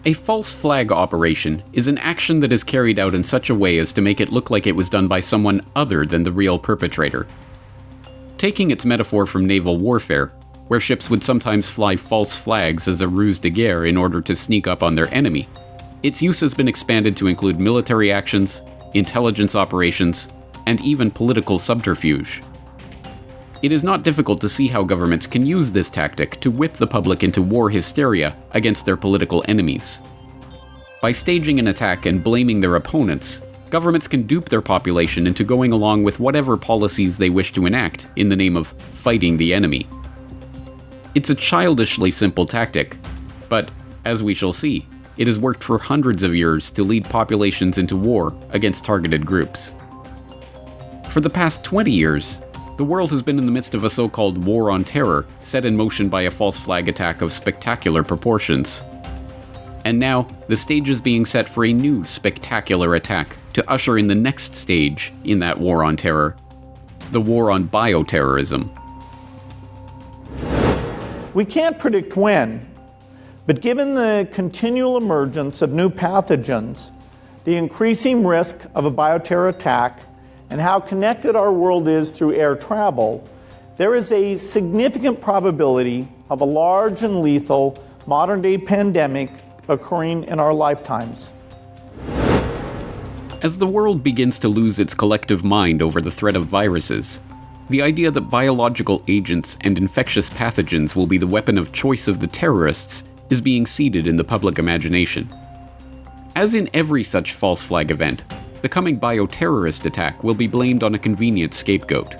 A false flag operation is an action that is carried out in such a way as to make it look like it was done by someone other than the real perpetrator. Taking its metaphor from naval warfare, where ships would sometimes fly false flags as a ruse de guerre in order to sneak up on their enemy, its use has been expanded to include military actions, intelligence operations, and even political subterfuge. It is not difficult to see how governments can use this tactic to whip the public into war hysteria against their political enemies. By staging an attack and blaming their opponents, governments can dupe their population into going along with whatever policies they wish to enact in the name of fighting the enemy. It's a childishly simple tactic, but, as we shall see, it has worked for hundreds of years to lead populations into war against targeted groups. For the past 20 years, the world has been in the midst of a so-called war on terror set in motion by a false flag attack of spectacular proportions. And now, the stage is being set for a new spectacular attack to usher in the next stage in that war on terror, the war on bioterrorism. We can't predict when, but given the continual emergence of new pathogens, the increasing risk of a bioterror attack, and how connected our world is through air travel, there is a significant probability of a large and lethal modern-day pandemic occurring in our lifetimes. As the world begins to lose its collective mind over the threat of viruses, the idea that biological agents and infectious pathogens will be the weapon of choice of the terrorists is being seeded in the public imagination. As in every such false flag event, the coming bioterrorist attack will be blamed on a convenient scapegoat,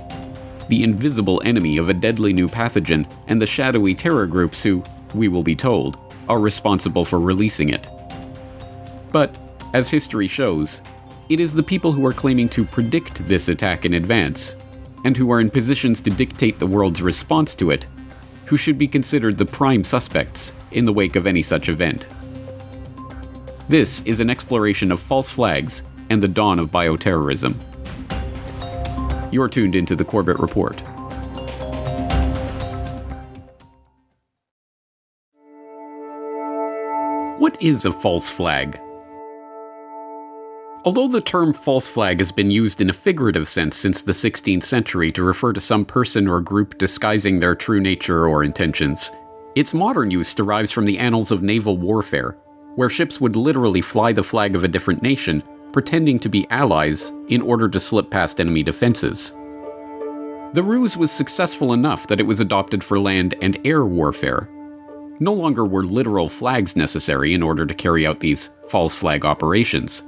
the invisible enemy of a deadly new pathogen and the shadowy terror groups who, we will be told, are responsible for releasing it. But, as history shows, it is the people who are claiming to predict this attack in advance, and who are in positions to dictate the world's response to it, who should be considered the prime suspects in the wake of any such event. This is an exploration of false flags and the dawn of bioterrorism. You're tuned into the Corbett Report. What is a false flag? Although the term false flag has been used in a figurative sense since the 16th century to refer to some person or group disguising their true nature or intentions, its modern use derives from the annals of naval warfare, where ships would literally fly the flag of a different nation, pretending to be allies in order to slip past enemy defenses. The ruse was successful enough that it was adopted for land and air warfare. No longer were literal flags necessary in order to carry out these false flag operations.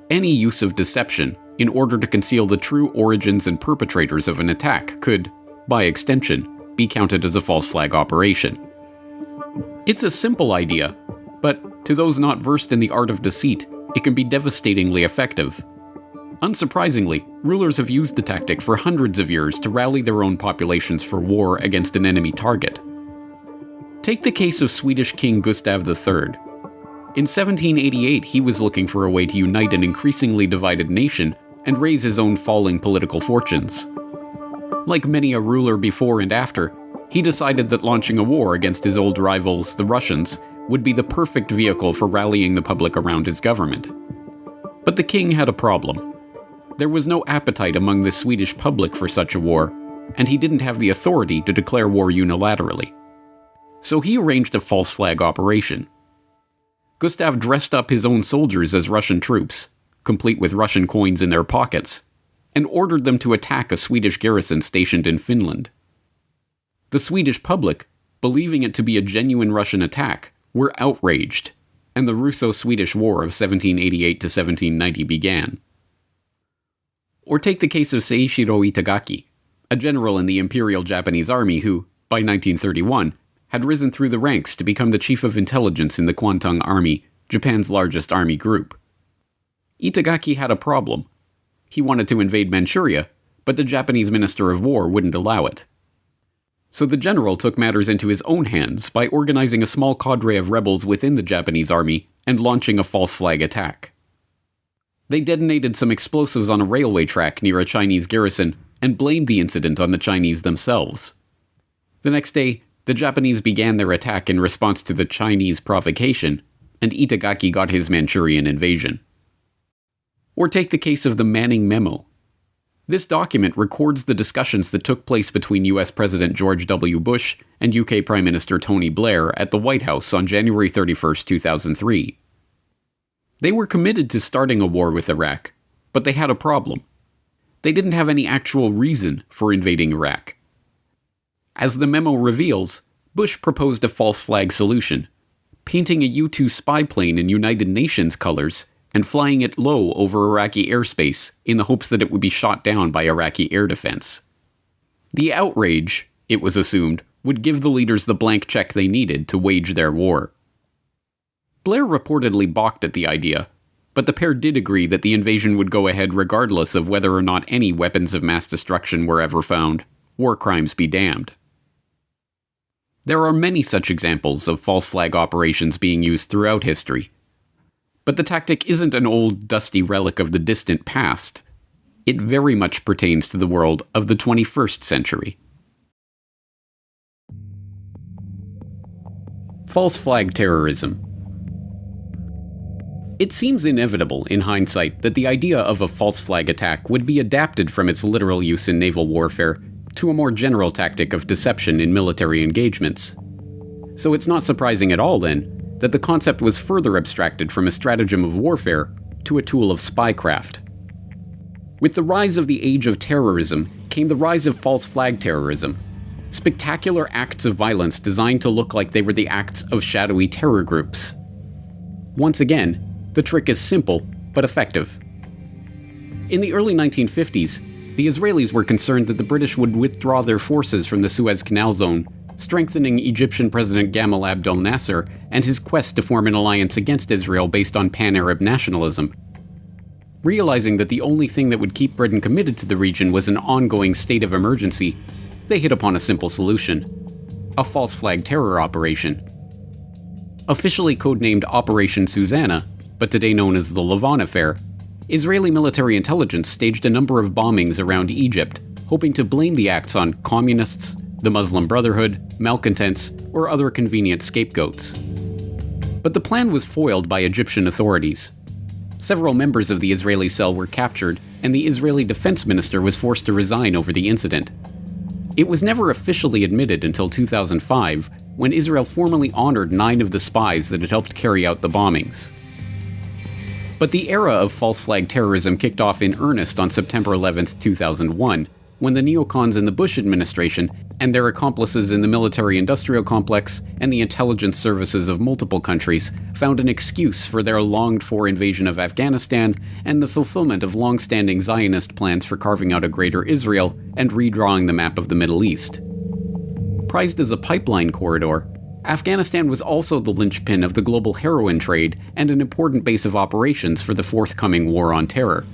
Any use of deception in order to conceal the true origins and perpetrators of an attack could, by extension, be counted as a false flag operation. It's a simple idea, but to those not versed in the art of deceit, it can be devastatingly effective. Unsurprisingly, rulers have used the tactic for hundreds of years to rally their own populations for war against an enemy target. Take the case of Swedish King Gustav III. In 1788, he was looking for a way to unite an increasingly divided nation and raise his own falling political fortunes. Like many a ruler before and after, he decided that launching a war against his old rivals, the Russians, would be the perfect vehicle for rallying the public around his government. But the king had a problem. There was no appetite among the Swedish public for such a war, and he didn't have the authority to declare war unilaterally. So he arranged a false flag operation. Gustav dressed up his own soldiers as Russian troops, complete with Russian coins in their pockets, and ordered them to attack a Swedish garrison stationed in Finland. The Swedish public, believing it to be a genuine Russian attack, were outraged, and the Russo-Swedish War of 1788 to 1790 began. Or take the case of Seishiro Itagaki, a general in the Imperial Japanese Army who, by 1931, had risen through the ranks to become the chief of intelligence in the Kwantung Army, Japan's largest army group. Itagaki had a problem. He wanted to invade Manchuria, but the Japanese Minister of War wouldn't allow it. So the general took matters into his own hands by organizing a small cadre of rebels within the Japanese army and launching a false flag attack. They detonated some explosives on a railway track near a Chinese garrison and blamed the incident on the Chinese themselves. The next day, the Japanese began their attack in response to the Chinese provocation, and Itagaki got his Manchurian invasion. Or take the case of the Manning Memo. This document records the discussions that took place between US President George W. Bush and UK Prime Minister Tony Blair at the White House on January 31, 2003. They were committed to starting a war with Iraq, but they had a problem. They didn't have any actual reason for invading Iraq. As the memo reveals, Bush proposed a false flag solution, painting a U-2 spy plane in United Nations colors and flying it low over Iraqi airspace in the hopes that it would be shot down by Iraqi air defense. The outrage, it was assumed, would give the leaders the blank check they needed to wage their war. Blair reportedly balked at the idea, but the pair did agree that the invasion would go ahead regardless of whether or not any weapons of mass destruction were ever found. War crimes be damned. There are many such examples of false flag operations being used throughout history. But the tactic isn't an old, dusty relic of the distant past. It very much pertains to the world of the 21st century. False flag terrorism. It seems inevitable, in hindsight, that the idea of a false flag attack would be adapted from its literal use in naval warfare to a more general tactic of deception in military engagements. So it's not surprising at all, then, that the concept was further abstracted from a stratagem of warfare to a tool of spycraft. With the rise of the age of terrorism came the rise of false flag terrorism, spectacular acts of violence designed to look like they were the acts of shadowy terror groups. Once again, the trick is simple but effective. In the early 1950s, the Israelis were concerned that the British would withdraw their forces from the Suez Canal zone, strengthening Egyptian President Gamal Abdel Nasser and his quest to form an alliance against Israel based on pan-Arab nationalism. Realizing that the only thing that would keep Britain committed to the region was an ongoing state of emergency, they hit upon a simple solution: a false flag terror operation. Officially codenamed Operation Susanna, but today known as the Lavon Affair, Israeli military intelligence staged a number of bombings around Egypt, hoping to blame the acts on communists, the Muslim Brotherhood, malcontents, or other convenient scapegoats. But the plan was foiled by Egyptian authorities. Several members of the Israeli cell were captured, and the Israeli defense minister was forced to resign over the incident. It was never officially admitted until 2005, when Israel formally honored 9 of the spies that had helped carry out the bombings. But the era of false flag terrorism kicked off in earnest on September 11, 2001, when the neocons in the Bush administration and their accomplices in the military-industrial complex and the intelligence services of multiple countries found an excuse for their longed-for invasion of Afghanistan and the fulfillment of long-standing Zionist plans for carving out a greater Israel and redrawing the map of the Middle East. Prized as a pipeline corridor, Afghanistan was also the linchpin of the global heroin trade and an important base of operations for the forthcoming war on terror.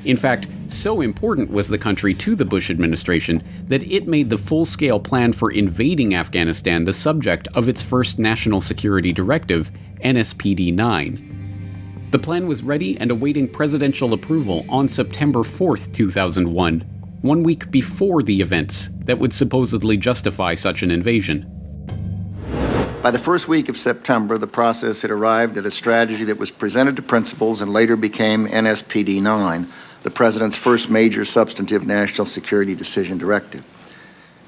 In fact, so important was the country to the Bush administration that it made the full-scale plan for invading Afghanistan the subject of its first National Security Directive, NSPD-9. The plan was ready and awaiting presidential approval on September 4th, 2001, 1 week before the events that would supposedly justify such an invasion. By the first week of September, the process had arrived at a strategy that was presented to principals and later became NSPD-9, the President's first major substantive national security decision directive.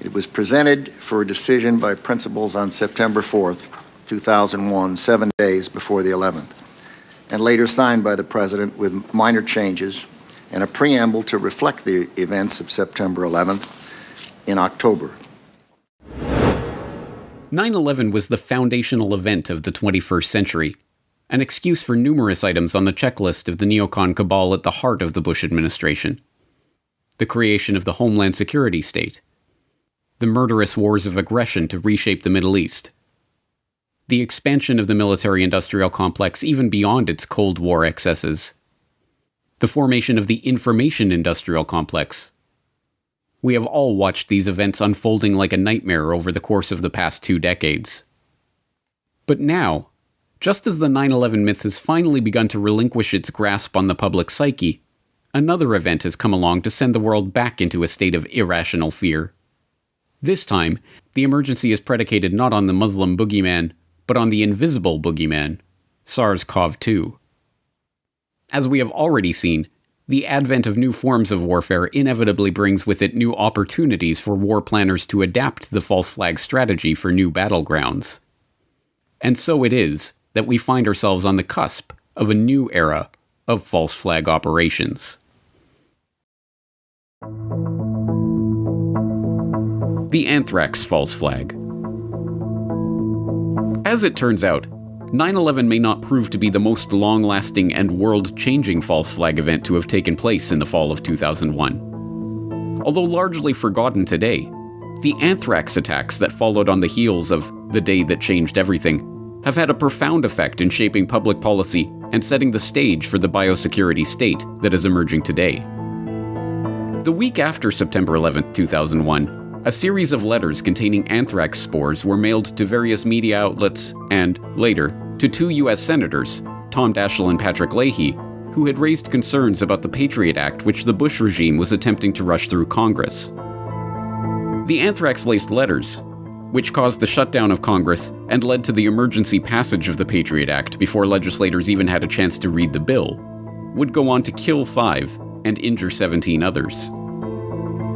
It was presented for a decision by principals on September 4th, 2001, 7 days before the 11th, and later signed by the President with minor changes and a preamble to reflect the events of September 11th in October. 9/11 was the foundational event of the 21st century, an excuse for numerous items on the checklist of the neocon cabal at the heart of the Bush administration. The creation of the Homeland Security State, the murderous wars of aggression to reshape the Middle East, the expansion of the military-industrial complex even beyond its Cold War excesses, the formation of the information-industrial complex. We have all watched these events unfolding like a nightmare over the course of the past 2 decades. But now, just as the 9/11 myth has finally begun to relinquish its grasp on the public psyche, another event has come along to send the world back into a state of irrational fear. This time, the emergency is predicated not on the Muslim boogeyman, but on the invisible boogeyman, SARS-CoV-2. As we have already seen, the advent of new forms of warfare inevitably brings with it new opportunities for war planners to adapt the false flag strategy for new battlegrounds. And so it is that we find ourselves on the cusp of a new era of false flag operations. The anthrax false flag. As it turns out, 9/11 may not prove to be the most long-lasting and world-changing false flag event to have taken place in the fall of 2001. Although largely forgotten today, the anthrax attacks that followed on the heels of the day that changed everything have had a profound effect in shaping public policy and setting the stage for the biosecurity state that is emerging today. The week after September 11, 2001, a series of letters containing anthrax spores were mailed to various media outlets and, later, to two U.S. senators, Tom Daschle and Patrick Leahy, who had raised concerns about the Patriot Act which the Bush regime was attempting to rush through Congress. The anthrax-laced letters, which caused the shutdown of Congress and led to the emergency passage of the Patriot Act before legislators even had a chance to read the bill, would go on to kill 5 and injure 17 others.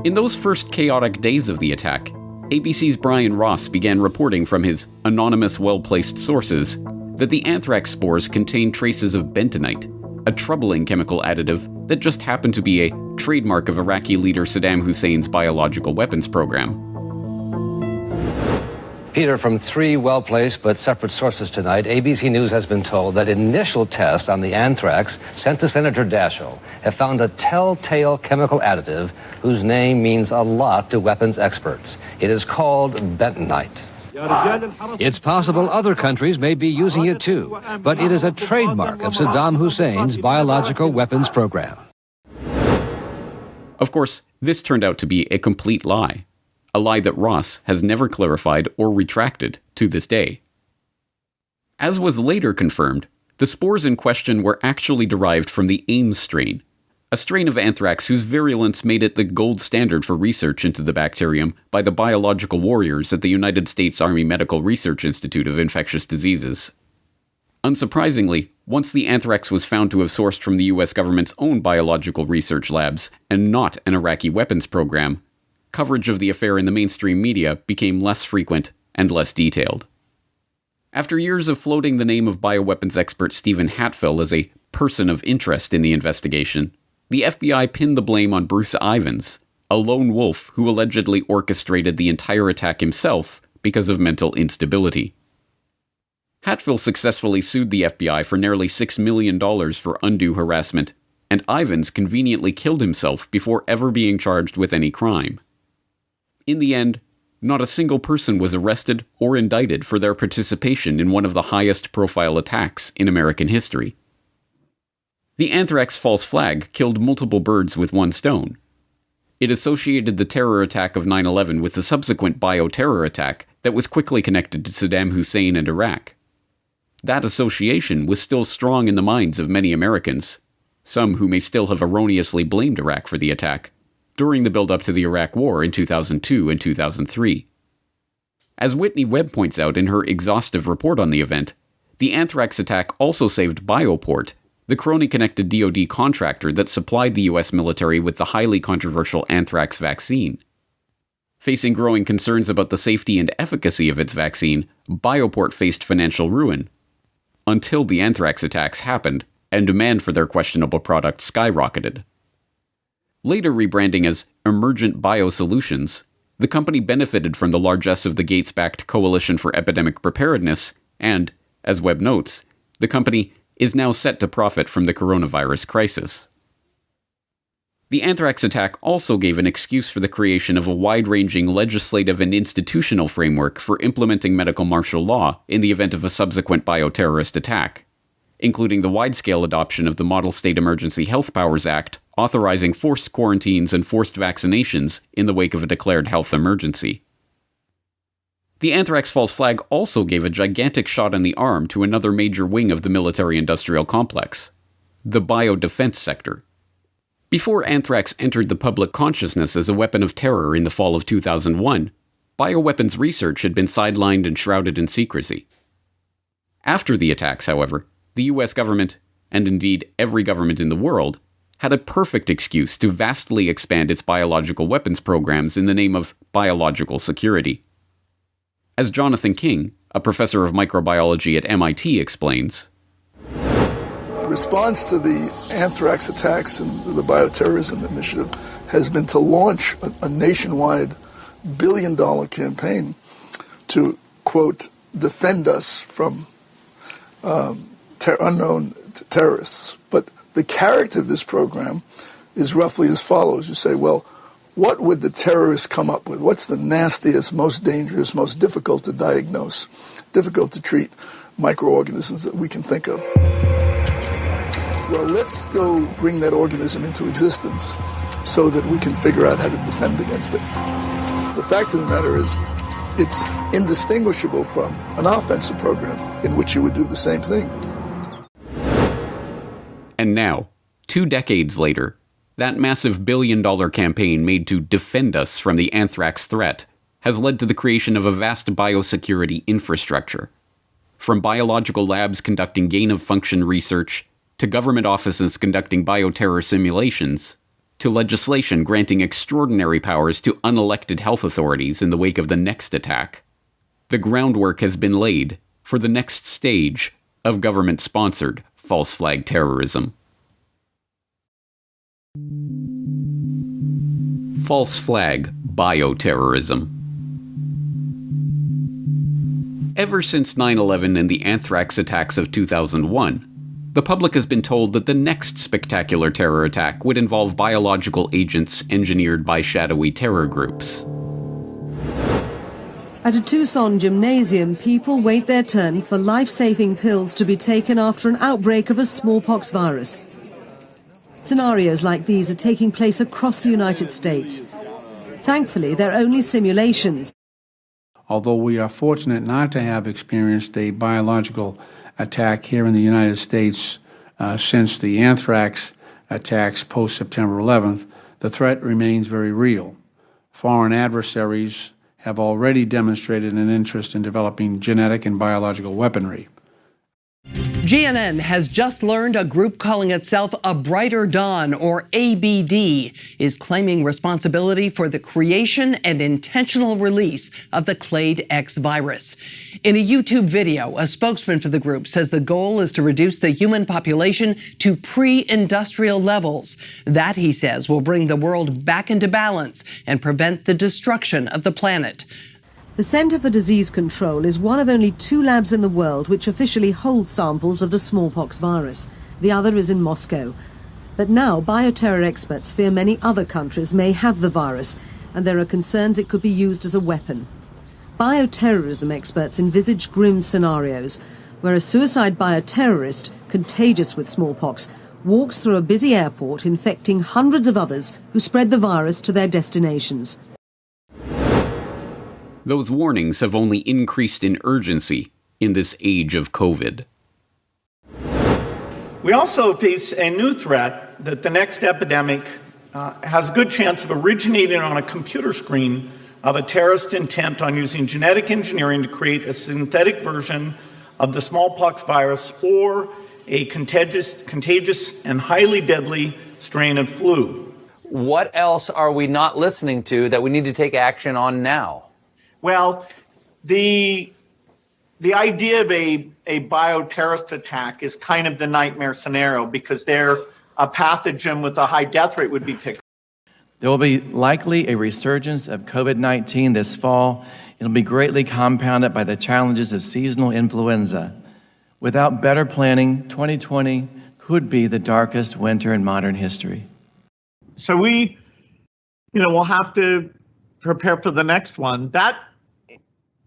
In those first chaotic days of the attack, ABC's Brian Ross began reporting from his anonymous, well-placed sources that the anthrax spores contained traces of bentonite, a troubling chemical additive that just happened to be a trademark of Iraqi leader Saddam Hussein's biological weapons program. Peter, from 3 well-placed but separate sources tonight, ABC News has been told that initial tests on the anthrax sent to Senator Daschle have found a telltale chemical additive whose name means a lot to weapons experts. It is called bentonite. It's possible other countries may be using it too, but it is a trademark of Saddam Hussein's biological weapons program. Of course, this turned out to be a complete lie. A lie that Ross has never clarified or retracted to this day. As was later confirmed, the spores in question were actually derived from the Ames strain, a strain of anthrax whose virulence made it the gold standard for research into the bacterium by the biological warriors at the United States Army Medical Research Institute of Infectious Diseases. Unsurprisingly, once the anthrax was found to have sourced from the US government's own biological research labs and not an Iraqi weapons program, coverage of the affair in the mainstream media became less frequent and less detailed. After years of floating the name of bioweapons expert Stephen Hatfill as a person of interest in the investigation, the FBI pinned the blame on Bruce Ivins, a lone wolf who allegedly orchestrated the entire attack himself because of mental instability. Hatfill successfully sued the FBI for nearly $6 million for undue harassment, and Ivins conveniently killed himself before ever being charged with any crime. In the end, not a single person was arrested or indicted for their participation in one of the highest-profile attacks in American history. The anthrax false flag killed multiple birds with one stone. It associated the terror attack of 9/11 with the subsequent bioterror attack that was quickly connected to Saddam Hussein and Iraq. That association was still strong in the minds of many Americans, some who may still have erroneously blamed Iraq for the attack, during the build-up to the Iraq War in 2002 and 2003. As Whitney Webb points out in her exhaustive report on the event, the anthrax attack also saved Bioport, the crony-connected DoD contractor that supplied the US military with the highly controversial anthrax vaccine. Facing growing concerns about the safety and efficacy of its vaccine, Bioport faced financial ruin, until the anthrax attacks happened and demand for their questionable product skyrocketed. Later rebranding as Emergent Biosolutions, the company benefited from the largesse of the Gates-backed Coalition for Epidemic Preparedness, and, as Webb notes, the company is now set to profit from the coronavirus crisis. The anthrax attack also gave an excuse for the creation of a wide-ranging legislative and institutional framework for implementing medical martial law in the event of a subsequent bioterrorist attack, including the wide-scale adoption of the Model State Emergency Health Powers Act, authorizing forced quarantines and forced vaccinations in the wake of a declared health emergency. The anthrax false flag also gave a gigantic shot in the arm to another major wing of the military-industrial complex, the biodefense sector. Before anthrax entered the public consciousness as a weapon of terror in the fall of 2001, bioweapons research had been sidelined and shrouded in secrecy. After the attacks, however, The US government, and indeed every government in the world, had a perfect excuse to vastly expand its biological weapons programs in the name of biological security. As Jonathan King, a professor of microbiology at MIT, explains, response to the anthrax attacks and the bioterrorism initiative has been to launch a nationwide billion-dollar campaign to, quote, defend us from unknown terrorists. But the character of this program is roughly as follows. You say, well, what would the terrorists come up with? What's the nastiest, most dangerous, most difficult to diagnose, difficult to treat microorganisms that we can think of? Well, let's go bring that organism into existence so that we can figure out how to defend against it. The fact of the matter is, it's indistinguishable from an offensive program in which you would do the same thing. And now, 2 decades later, that massive billion-dollar campaign made to defend us from the anthrax threat has led to the creation of a vast biosecurity infrastructure. From biological labs conducting gain-of-function research, to government offices conducting bioterror simulations, to legislation granting extraordinary powers to unelected health authorities in the wake of the next attack, the groundwork has been laid for the next stage of government-sponsored false flag terrorism. False flag bioterrorism. Ever since 9/11 and the anthrax attacks of 2001, the public has been told that the next spectacular terror attack would involve biological agents engineered by shadowy terror groups. At a Tucson gymnasium, people wait their turn for life-saving pills to be taken after an outbreak of a smallpox virus. Scenarios like these are taking place across the United States. Thankfully, they're only simulations. Although we are fortunate not to have experienced a biological attack here in the United States since the anthrax attacks post-September 11th, the threat remains very real. Foreign adversaries have already demonstrated an interest in developing genetic and biological weaponry. GNN has just learned a group calling itself A Brighter Dawn, or ABD, is claiming responsibility for the creation and intentional release of the Clade X virus. In a YouTube video, a spokesman for the group says the goal is to reduce the human population to pre-industrial levels. That, he says, will bring the world back into balance and prevent the destruction of the planet. The Center for Disease Control is one of only 2 labs in the world which officially hold samples of the smallpox virus. The other is in Moscow. But now bioterror experts fear many other countries may have the virus, and there are concerns it could be used as a weapon. Bioterrorism experts envisage grim scenarios where a suicide bioterrorist, contagious with smallpox, walks through a busy airport infecting hundreds of others who spread the virus to their destinations. Those warnings have only increased in urgency in this age of COVID. We also face a new threat that the next epidemic has a good chance of originating on a computer screen of a terrorist intent on using genetic engineering to create a synthetic version of the smallpox virus or a contagious and highly deadly strain of flu. What else are we not listening to that we need to take action on now? Well, the idea of a bioterrorist attack is kind of the nightmare scenario because they're a pathogen with a high death rate would be picked. There will be likely a resurgence of COVID-19 this fall. It'll be greatly compounded by the challenges of seasonal influenza. Without better planning, 2020 could be the darkest winter in modern history. So we, we'll have to prepare for the next one. That,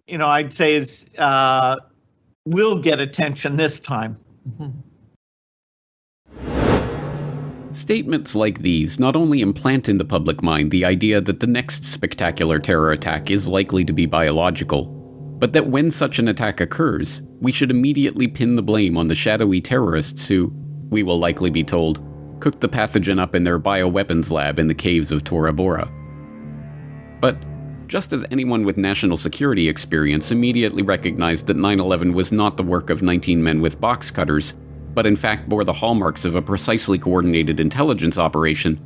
I'd say is will get attention this time. Statements like these not only implant in the public mind the idea that the next spectacular terror attack is likely to be biological, but that when such an attack occurs, we should immediately pin the blame on the shadowy terrorists who, we will likely be told, cooked the pathogen up in their bioweapons lab in the caves of Tora Bora. But just as anyone with national security experience immediately recognized that 9/11 was not the work of 19 men with box cutters, but in fact bore the hallmarks of a precisely coordinated intelligence operation,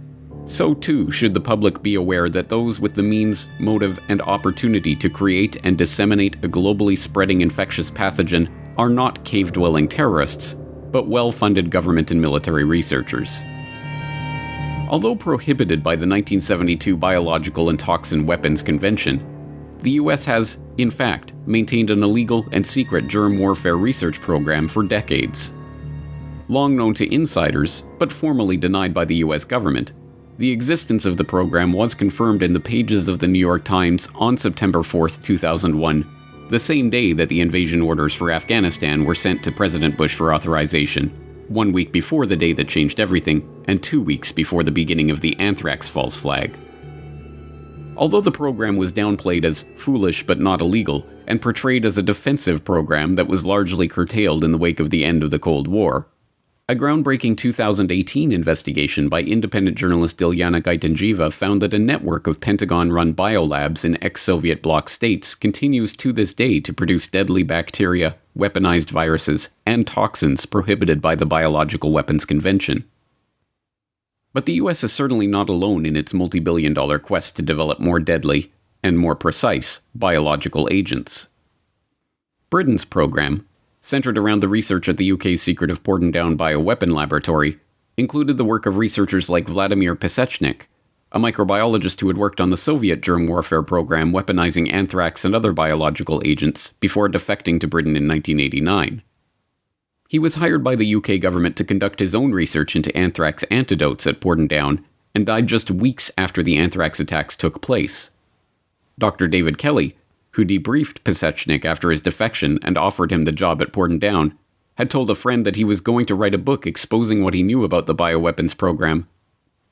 so too should the public be aware that those with the means, motive, and opportunity to create and disseminate a globally spreading infectious pathogen are not cave-dwelling terrorists, but well-funded government and military researchers. Although prohibited by the 1972 Biological and Toxin Weapons Convention, the US has, in fact, maintained an illegal and secret germ warfare research program for decades. Long known to insiders, but formally denied by the US government, the existence of the program was confirmed in the pages of the New York Times on September 4, 2001, the same day that the invasion orders for Afghanistan were sent to President Bush for authorization, 1 week before the day that changed everything, and 2 weeks before the beginning of the anthrax false flag. Although the program was downplayed as foolish but not illegal, and portrayed as a defensive program that was largely curtailed in the wake of the end of the Cold War, a groundbreaking 2018 investigation by independent journalist Ilyana Gaitenjeva found that a network of Pentagon-run biolabs in ex-Soviet bloc states continues to this day to produce deadly bacteria, weaponized viruses, and toxins prohibited by the Biological Weapons Convention. But the US is certainly not alone in its multi-billion-dollar quest to develop more deadly, and more precise, biological agents. Britain's program, centered around the research at the UK's secretive Pordendown bioweapon laboratory, included the work of researchers like Vladimir Pesechnik, a microbiologist who had worked on the Soviet germ warfare program weaponizing anthrax and other biological agents before defecting to Britain in 1989. He was hired by the UK government to conduct his own research into anthrax antidotes at Pordendown, and died just weeks after the anthrax attacks took place. Dr. David Kelly, who debriefed Pesechnik after his defection and offered him the job at Pordendown, had told a friend that he was going to write a book exposing what he knew about the bioweapons program,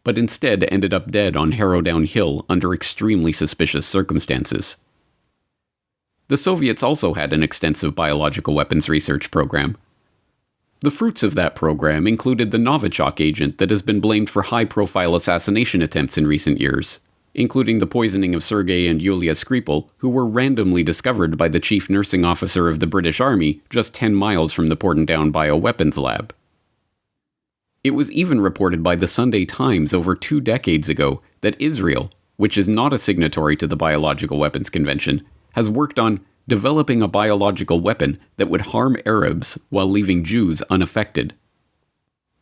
but instead ended up dead on Harrowdown Hill under extremely suspicious circumstances. The Soviets also had an extensive biological weapons research program. The fruits of that program included the Novichok agent that has been blamed for high-profile assassination attempts in recent years, including the poisoning of Sergei and Yulia Skripal, who were randomly discovered by the chief nursing officer of the British Army just 10 miles from the Pordendown bioweapons lab. It was even reported by the Sunday Times over 2 decades ago that Israel, which is not a signatory to the Biological Weapons Convention, has worked on developing a biological weapon that would harm Arabs while leaving Jews unaffected.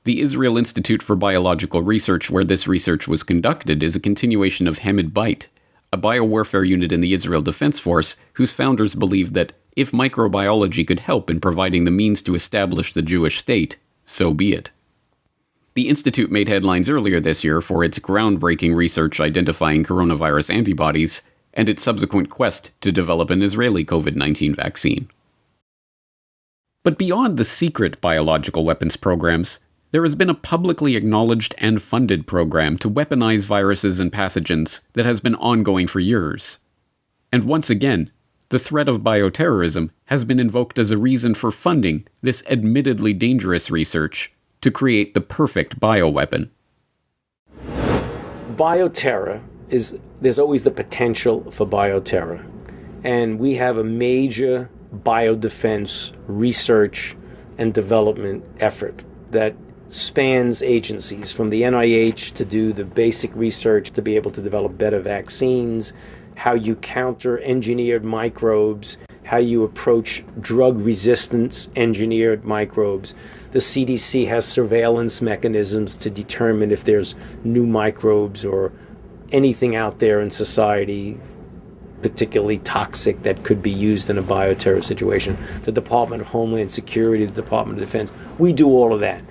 The Israel Institute for Biological Research, where this research was conducted, is a continuation of Hamid Beit, a biowarfare unit in the Israel Defense Force whose founders believed that if microbiology could help in providing the means to establish the Jewish state, so be it. The institute made headlines earlier this year for its groundbreaking research identifying coronavirus antibodies and its subsequent quest to develop an Israeli COVID-19 vaccine. But beyond the secret biological weapons programs, there has been a publicly acknowledged and funded program to weaponize viruses and pathogens that has been ongoing for years. And once again, the threat of bioterrorism has been invoked as a reason for funding this admittedly dangerous research to create the perfect bioweapon. Bioterror there's always the potential for bioterror. And we have a major biodefense research and development effort that spans agencies, from the NIH to do the basic research to be able to develop better vaccines, how you counter engineered microbes, how you approach drug resistance engineered microbes. The CDC has surveillance mechanisms to determine if there's new microbes or anything out there in society particularly toxic that could be used in a bioterror situation. The Department of Homeland Security, the Department of Defense, we do all of that.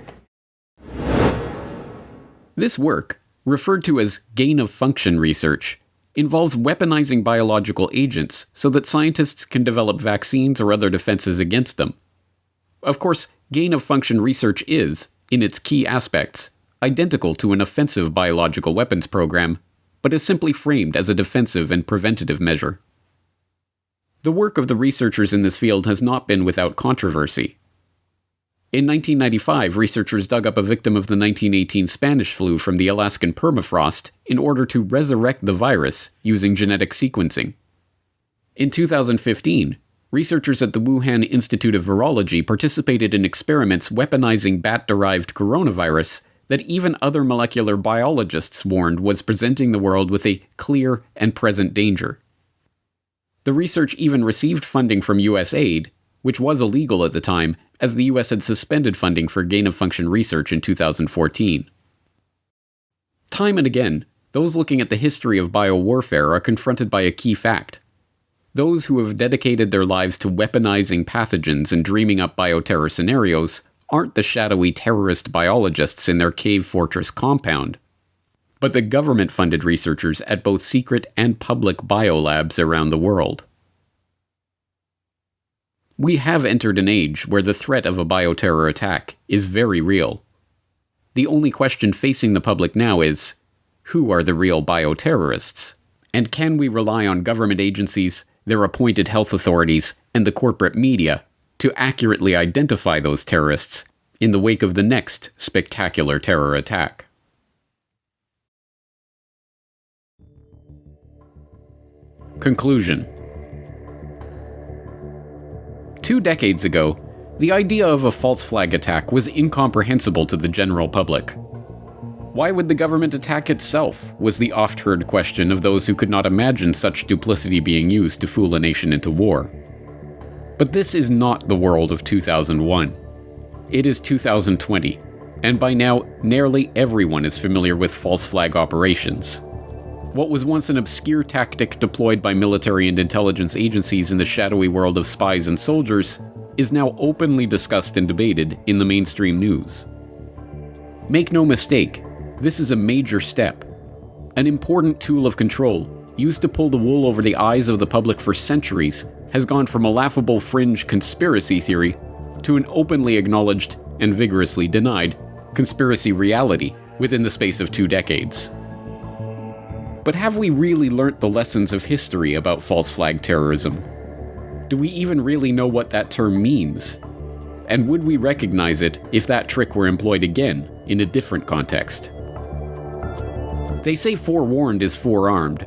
This work, referred to as gain-of-function research, involves weaponizing biological agents so that scientists can develop vaccines or other defenses against them. Of course, gain-of-function research is, in its key aspects, identical to an offensive biological weapons program, but is simply framed as a defensive and preventative measure. The work of the researchers in this field has not been without controversy. In 1995, researchers dug up a victim of the 1918 Spanish flu from the Alaskan permafrost in order to resurrect the virus using genetic sequencing. In 2015, researchers at the Wuhan Institute of Virology participated in experiments weaponizing bat-derived coronavirus that even other molecular biologists warned was presenting the world with a clear and present danger. The research even received funding from US aid, which was illegal at the time, as the US had suspended funding for gain-of-function research in 2014. Time and again, those looking at the history of biowarfare are confronted by a key fact. Those who have dedicated their lives to weaponizing pathogens and dreaming up bioterror scenarios aren't the shadowy terrorist biologists in their cave fortress compound, but the government-funded researchers at both secret and public biolabs around the world. We have entered an age where the threat of a bioterror attack is very real. The only question facing the public now is, who are the real bioterrorists? And can we rely on government agencies, their appointed health authorities, and the corporate media to accurately identify those terrorists in the wake of the next spectacular terror attack? Conclusion. 2 decades ago, the idea of a false flag attack was incomprehensible to the general public. Why would the government attack itself, was the oft-heard question of those who could not imagine such duplicity being used to fool a nation into war. But this is not the world of 2001. It is 2020, and by now, nearly everyone is familiar with false flag operations. What was once an obscure tactic deployed by military and intelligence agencies in the shadowy world of spies and soldiers is now openly discussed and debated in the mainstream news. Make no mistake, this is a major step. An important tool of control, used to pull the wool over the eyes of the public for centuries, has gone from a laughable fringe conspiracy theory to an openly acknowledged and vigorously denied conspiracy reality within the space of 2 decades. But have we really learnt the lessons of history about false flag terrorism? Do we even really know what that term means? And would we recognize it if that trick were employed again in a different context? They say forewarned is forearmed.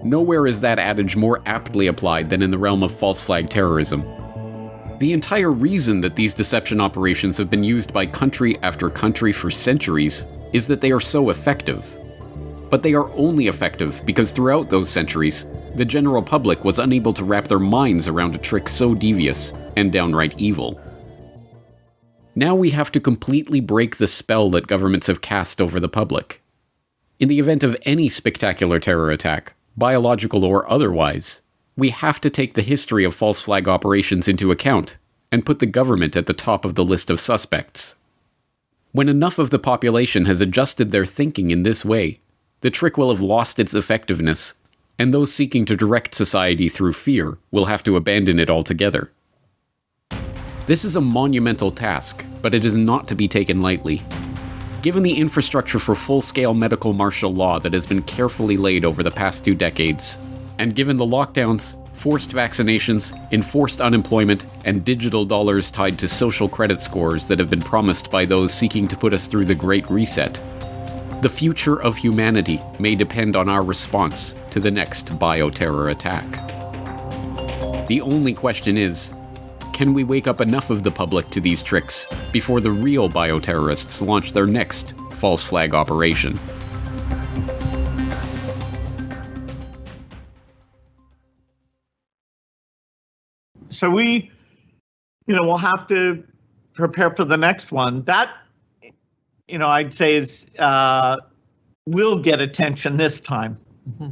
Nowhere is that adage more aptly applied than in the realm of false flag terrorism. The entire reason that these deception operations have been used by country after country for centuries is that they are so effective. But they are only effective because throughout those centuries, the general public was unable to wrap their minds around a trick so devious and downright evil. Now we have to completely break the spell that governments have cast over the public. In the event of any spectacular terror attack, biological or otherwise, we have to take the history of false flag operations into account and put the government at the top of the list of suspects. When enough of the population has adjusted their thinking in this way, the trick will have lost its effectiveness, and those seeking to direct society through fear will have to abandon it altogether. This is a monumental task, but it is not to be taken lightly. Given the infrastructure for full-scale medical martial law that has been carefully laid over the past 2 decades, and given the lockdowns, forced vaccinations, enforced unemployment, and digital dollars tied to social credit scores that have been promised by those seeking to put us through the Great Reset, the future of humanity may depend on our response to the next bioterror attack. The only question is, can we wake up enough of the public to these tricks before the real bioterrorists launch their next false flag operation? So we'll have to prepare for the next one. That, I'd say is will get attention this time. Mm-hmm.